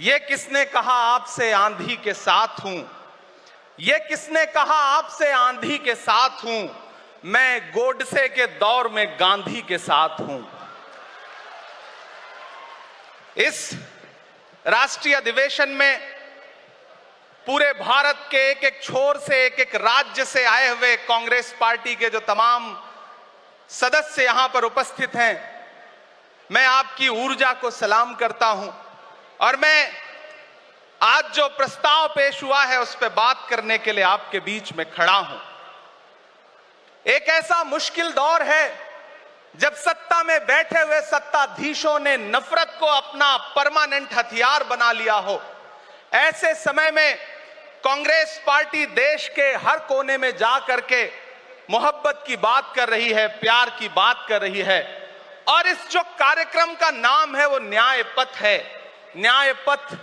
ये किसने कहा आपसे आंधी के साथ हूं, ये किसने कहा आपसे आंधी के साथ हूं, मैं गोडसे के दौर में गांधी के साथ हूं। इस राष्ट्रीय अधिवेशन में पूरे भारत के एक एक छोर से, एक एक राज्य से आए हुए कांग्रेस पार्टी के जो तमाम सदस्य यहां पर उपस्थित हैं, मैं आपकी ऊर्जा को सलाम करता हूं और मैं आज जो प्रस्ताव पेश हुआ है उस पर बात करने के लिए आपके बीच में खड़ा हूं। एक ऐसा मुश्किल दौर है जब सत्ता में बैठे हुए सत्ताधीशों ने नफरत को अपना परमानेंट हथियार बना लिया हो। ऐसे समय में कांग्रेस पार्टी देश के हर कोने में जा करके मोहब्बत की बात कर रही है, प्यार की बात कर रही है और इस जो कार्यक्रम का नाम है वो न्याय पथ है। न्याय पथ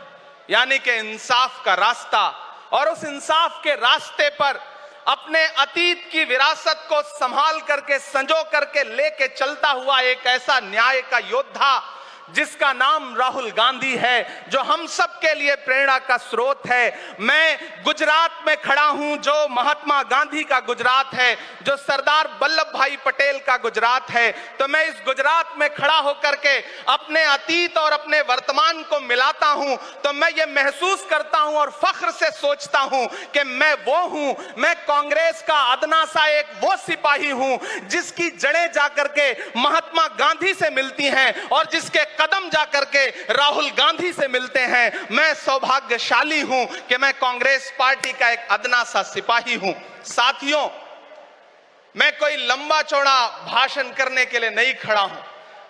यानी कि इंसाफ का रास्ता, और उस इंसाफ के रास्ते पर अपने अतीत की विरासत को संभाल करके, संजो करके लेके चलता हुआ एक ऐसा न्याय का योद्धा जिसका नाम राहुल गांधी है, जो हम सब के लिए प्रेरणा का स्रोत है। मैं गुजरात में खड़ा हूं, जो महात्मा गांधी का गुजरात है, जो सरदार वल्लभ भाई पटेल का गुजरात है। तो मैं इस गुजरात में खड़ा होकर के अपने अतीत और अपने वर्तमान को मिलाता हूं तो मैं ये महसूस करता हूं और फख्र से सोचता हूं कि मैं वो हूं, मैं कांग्रेस का अदना सा एक वो सिपाही हूं जिसकी जड़ें जाकर के महात्मा गांधी से मिलती हैं और जिसके कदम जाकर के राहुल गांधी से मिलते हैं। मैं सौभाग्यशाली हूं कि मैं कांग्रेस पार्टी का एक अदना सा सिपाही हूं। साथियों, मैं कोई लंबा चौड़ा भाषण करने के लिए नहीं खड़ा हूं,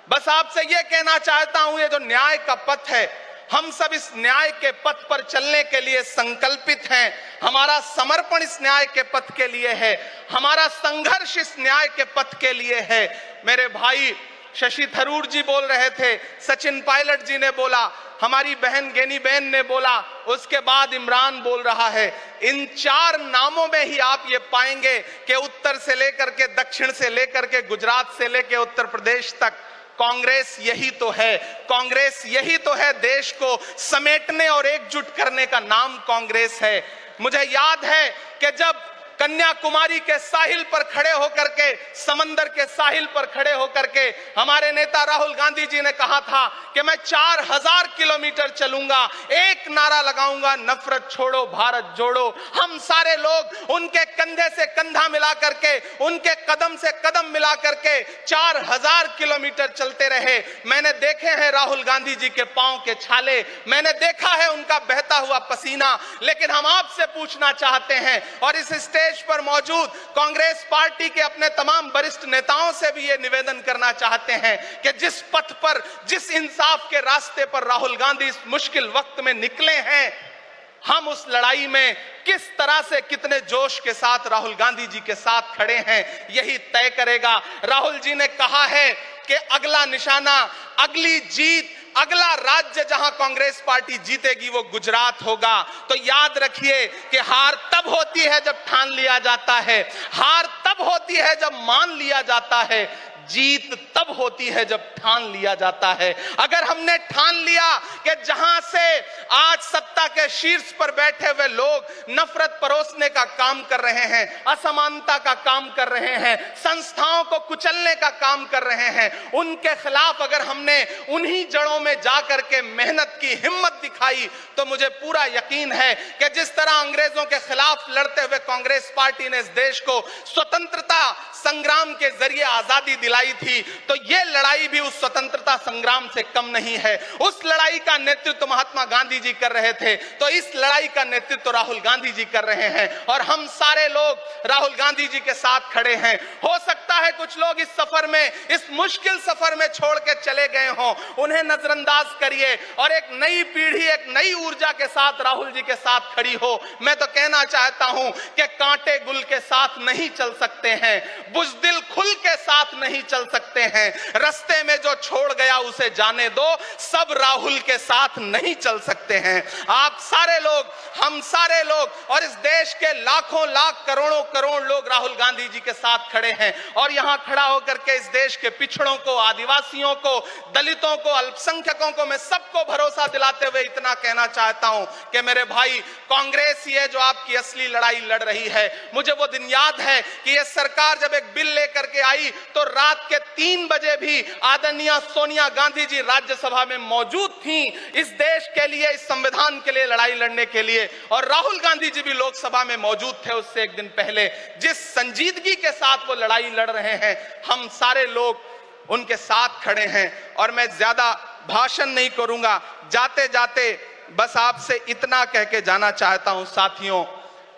बस आपसे यह कहना चाहता हूं, ये जो न्याय का पथ है, हम सब इस न्याय के पथ पर चलने के लिए संकल्पित हैं। हमारा समर्पण इस न्याय के पथ के लिए है, हमारा संघर्ष इस न्याय के पथ के लिए है। मेरे भाई शशि थरूर जी बोल रहे थे, सचिन पायलट जी ने बोला, हमारी बहन गेनी बहन ने बोला, उसके बाद इमरान बोल रहा है। इन चार नामों में ही आप ये पाएंगे कि उत्तर से लेकर के दक्षिण से लेकर के गुजरात से लेकर उत्तर प्रदेश तक कांग्रेस यही तो है। कांग्रेस यही तो है, देश को समेटने और एकजुट करने का नाम कांग्रेस है। मुझे याद है कि जब कन्याकुमारी के साहिल पर खड़े होकर के, समंदर के साहिल पर खड़े होकर के हमारे नेता राहुल गांधी जी ने कहा था कि मैं 4000 किलोमीटर चलूंगा, एक नारा लगाऊंगा, नफरत छोड़ो भारत जोड़ो। हम सारे लोग उनके कंधे से कंधा मिला करके, उनके कदम से कदम मिला करके 4000 किलोमीटर चलते रहे। मैंने देखे हैं राहुल गांधी जी के पांव के छाले, मैंने देखा है उनका बहता हुआ पसीना। लेकिन हम आपसे पूछना चाहते हैं और इस स्टेज पर मौजूद कांग्रेस पार्टी के अपने तमाम वरिष्ठ नेताओं से भी ये निवेदन करना चाहते हैं कि जिस पथ पर, जिस इंसाफ के रास्ते पर राहुल गांधी इस मुश्किल वक्त में निकले हैं, हम उस लड़ाई में किस तरह से, कितने जोश के साथ राहुल गांधी जी के साथ खड़े हैं, यही तय करेगा। राहुल जी ने कहा है कि अगला निशाना, अगली जीत, अगला राज्य जहां कांग्रेस पार्टी जीतेगी वो गुजरात होगा। तो याद रखिए कि हार तब होती है जब ठान लिया जाता है, हार तब होती है जब मान लिया जाता है, जीत तब होती है जब ठान लिया जाता है। अगर हमने ठान लिया कि जहां से आज सत्ता के शीर्ष पर बैठे हुए लोग नफरत परोसने का काम कर रहे हैं, असमानता का काम कर रहे हैं, संस्थाओं को कुचलने का काम कर रहे हैं, उनके खिलाफ अगर हमने उन्हीं जड़ों में जाकर के मेहनत की हिम्मत दिखाई तो मुझे पूरा यकीन है कि जिस तरह अंग्रेजों के खिलाफ लड़ते हुए कांग्रेस पार्टी ने इस देश को स्वतंत्रता संग्राम के जरिए आजादी दिलाई थी, तो यह लड़ाई भी उस स्वतंत्रता संग्राम से कम नहीं है। उस लड़ाई का नेतृत्व महात्मा गांधी जी कर रहे थे, तो इस लड़ाई का नेतृत्व राहुल गांधी जी कर रहे हैं और हम सारे लोग राहुल गांधी जी के साथ खड़े हैं। हो सकता है कुछ लोग इस सफर में, इस मुश्किल सफर में छोड़ के चले गए हों, उन्हें नजरअंदाज करिए और एक नई पीढ़ी, एक नई ऊर्जा के साथ राहुल जी के साथ खड़ी हो। मैं तो कहना चाहता हूं कि कांटे गुल के साथ नहीं चल सकते हैं, बुज़दिल खुल के साथ नहीं चल सकते हैं, रास्ते में जो छोड़ गया उसे जाने दो, सब राहुल के साथ नहीं चल सकते हैं। आप सारे लोग, हम सारे लोग और इस देश के लाखों लाख करोड़ों करोड़ लोग राहुल गांधी जी के साथ खड़े हैं और यहां खड़ा होकर के इस देश के पिछड़ों को, आदिवासियों को, दलितों को, अल्पसंख्यकों को मैं सबको भरोसा दिलाते हुए इतना इतना कहना चाहता हूं कि मेरे भाई, कांग्रेस ही है जो आपकी असली लड़ाई लड़ रही है। मुझे वो दिन याद है कि यह सरकार जब एक बिल लेकर के आई तो रात के 3 बजे भी आदरणीय सोनिया गांधी जी राज्यसभा में मौजूद थी इस देश के लिए, इस संविधान के लिए लड़ाई लड़ने के लिए। और राहुल गांधी जी भी लोकसभा में मौजूद थे उससे एक दिन पहले। जिस संजीदगी के साथ वो लड़ाई लड़ रहे हैं, हम सारे लोग उनके साथ खड़े हैं। और मैं ज्यादा भाषण नहीं करूंगा, जाते जाते बस आपसे इतना कह के जाना चाहता हूं साथियों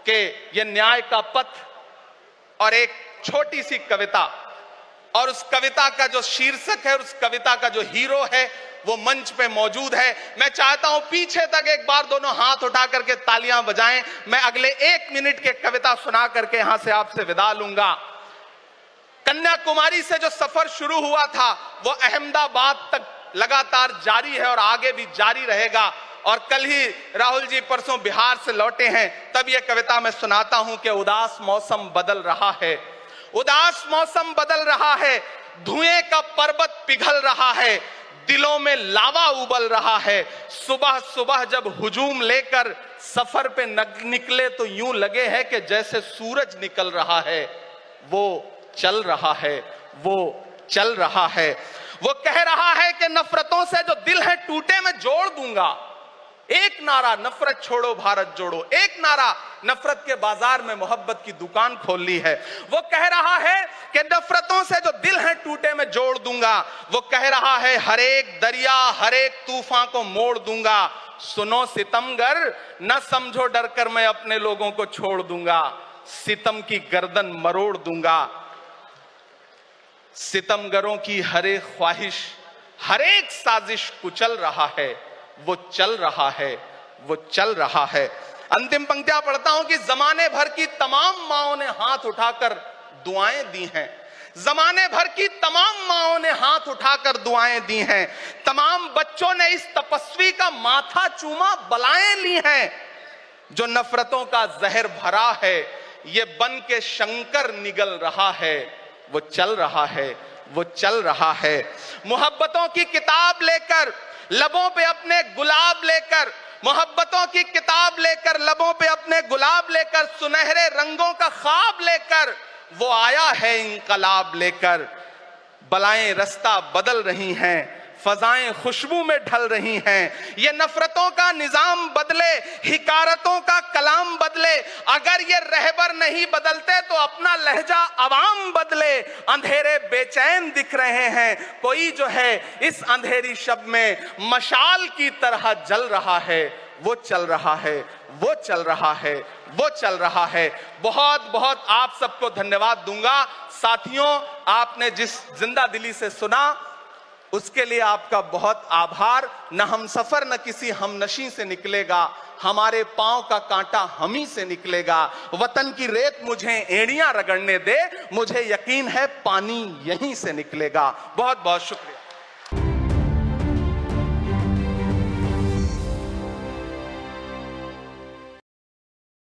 कि यह न्याय का पथ और एक छोटी सी कविता, और उस कविता का जो शीर्षक है, उस कविता का जो हीरो है वो मंच पे मौजूद है। मैं चाहता हूं पीछे तक एक बार दोनों हाथ उठा करके तालियां बजाएं। मैं अगले 1 मिनट के कविता सुना करके यहां से आपसे विदा लूंगा। कन्याकुमारी से जो सफर शुरू हुआ था वो अहमदाबाद तक लगातार जारी है और आगे भी जारी रहेगा। और कल ही राहुल जी परसों बिहार से लौटे हैं, तब यह कविता मैं सुनाता हूं कि उदास मौसम बदल रहा है, उदास मौसम बदल रहा है, धुएं का पर्वत पिघल रहा है, दिलों में लावा उबल रहा है। सुबह सुबह जब हुजूम लेकर सफर पे निकले तो यूं लगे है कि जैसे सूरज निकल रहा है। वो चल रहा है, वो चल रहा है। वो कह रहा है कि नफरतों से जो दिल है टूटे मैं जोड़ दूंगा। एक नारा नफरत छोड़ो भारत जोड़ो, एक नारा नफरत के बाजार में मोहब्बत की दुकान खोल ली है। वो कह रहा है कि नफरतों से जो दिल है टूटे मैं जोड़ दूंगा। वो कह रहा है हर एक दरिया हर एक तूफान को मोड़ दूंगा। सुनो सितमगर न समझो डर कर मैं अपने लोगों को छोड़ दूंगा। सितम की गर्दन मरोड़ दूंगा। सितमगरों की हर एक ख्वाहिश हर एक साजिश कुचल रहा है। वो चल रहा है, वो चल रहा है। अंतिम पंक्तियां पढ़ता हूं कि जमाने भर की तमाम माओं ने हाथ उठाकर दुआएं दी हैं। जमाने भर की तमाम माओं ने हाथ उठाकर दुआएं दी हैं। तमाम बच्चों ने इस तपस्वी का माथा चूमा, बलाएं ली हैं। जो नफरतों का जहर भरा है ये बन के शंकर निगल रहा है। वो चल रहा है, वो चल रहा है। मोहब्बतों की किताब लेकर लबों पे अपने गुलाब लेकर, मोहब्बतों की किताब लेकर लबों पे अपने गुलाब लेकर, सुनहरे रंगों का ख्वाब लेकर वो आया है इंकलाब लेकर। बलाएं रास्ता बदल रही हैं, फजाएं खुशबू में ढल रही हैं। ये नफरतों का निजाम बदले, हिकारतों का कलाम बदले। अगर ये रहबर नहीं बदलते तो अपना लहजा अवाम बदले। अंधेरे बेचैन दिख रहे हैं, कोई जो है इस अंधेरी शब में मशाल की तरह जल रहा है। वो चल रहा है, वो चल रहा है, वो चल रहा है। बहुत बहुत आप सबको धन्यवाद दूंगा। साथियों, आपने जिस जिंदा दिली से सुना उसके लिए आपका बहुत आभार। न हम सफर न किसी हमनशी से निकलेगा, हमारे पांव का कांटा हम ही से निकलेगा। वतन की रेत मुझे एड़ियां रगड़ने दे, मुझे यकीन है पानी यहीं से निकलेगा। बहुत बहुत शुक्रिया।